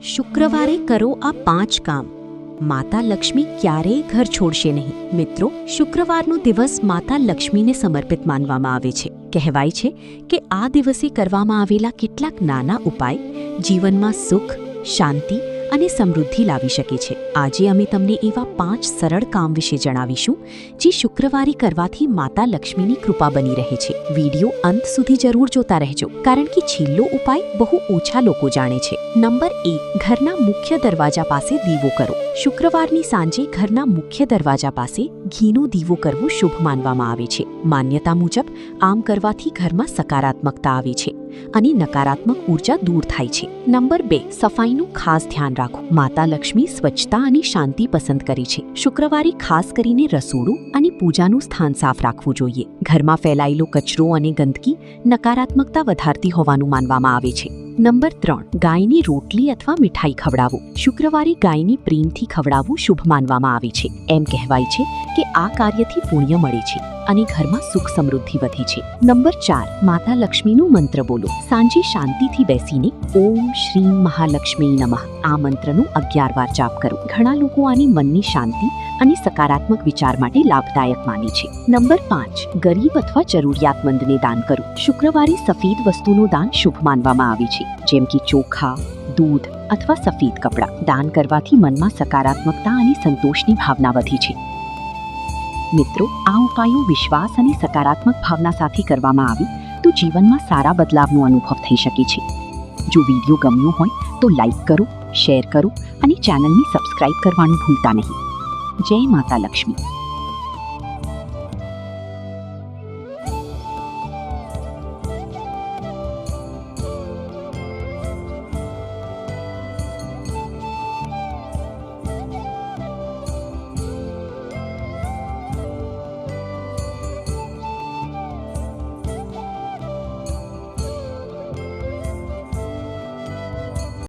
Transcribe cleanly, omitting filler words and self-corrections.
શુક્રવારે કરો આ 5 કામ. માતા લક્ષ્મી ક્યારેય ઘર છોડશે નહીં. મિત્રો, શુક્રવારનો દિવસ માતા લક્ષ્મીને સમર્પિત માનવામાં આવે છે. કહેવાય છે કે આ દિવસે કરવામાં આવેલા કેટલાક નાના ઉપાય જીવનમાં સુખ, શાંતિ અને સમૃદ્ધિ લાવી શકે છે. આજે અમે તમને એવા 5 સરળ કામ વિશે જણાવીશું જે શુક્રવારે કરવાથી માતા લક્ષ્મીની કૃપા બની રહે છે. વિડિયો અંત સુધી જરૂર જોતા રહેજો, કારણ કે છેલ્લો ઉપાય બહુ ઓછા લોકો જાણે છે. નંબર 1, ઘરના મુખ્ય દરવાજા પાસે દીવો કરો. શુક્રવારની સાંજે ઘરના મુખ્ય દરવાજા પાસે ઘીનો દીવો કરવો શુભ માનવામાં આવે છે. માન્યતા મુજબ આમ કરવાથી ઘરમાં સકારાત્મકતા આવે છે અને નકારાત્મક ઉર્જા દૂર થાય છે. નંબર 2, સફાઈનું ખાસ ધ્યાન રાખો. માતા લક્ષ્મી સ્વચ્છતા અને શાંતિ પસંદ કરે છે. શુક્રવારે ખાસ કરીને રસોડું અને પૂજાનું સ્થાન સાફ રાખવું જોઈએ. ઘરમાં ફેલાયેલો કચરો અને ગંદકી નકારાત્મકતા વધારતી હોવાનું માનવામાં આવે છે. નંબર 3, ગાયની રોટલી અથવા મીઠાઈ ખવડાવો. શુક્રવારે ગાયની પ્રેમથી ખવડાવવું શુભ માનવામાં આવે છે. એમ કહેવાય છે કે આ કાર્યથી પુણ્ય મળે છે અને ઘરમાં સુખ સમૃદ્ધિ વધે છે. નંબર 4, માતા લક્ષ્મીનું મંત્ર બોલો. સાંજે શાંતિથી બેસીને ઓમ શ્રીમ મહાલક્ષ્મી નમઃ આ મંત્રનું 11 વાર જાપ કરો. ઘણા લોકો આની મનની શાંતિ અને સકારાત્મક વિચાર માટે લાભદાયક માને છે. નંબર 5, ગરીબ અથવા જરૂરિયાતમંદને દાન કરો. શુક્રવારે સફેદ વસ્તુનું દાન શુભ માનવામાં આવે છે, જેમ કે ચોખા, દૂધ અથવા સફેદ કપડાં. દાન કરવાથી મનમાં સકારાત્મકતા અને સંતોષની ભાવના વધે છે. મિત્રો, આ ઉપાયો વિશ્વાસ અને સકારાત્મક ભાવના સાથે કરવામાં આવે તો જીવનમાં સારા બદલાવનો અનુભવ થઈ શકે છે. જો વિડીયો ગમ્યો હોય તો લાઈક કરો, શેર કરો અને ચેનલને સબસ્ક્રાઇબ કરવાનું ભૂલતા નહીં. જય માતા લક્ષ્મી.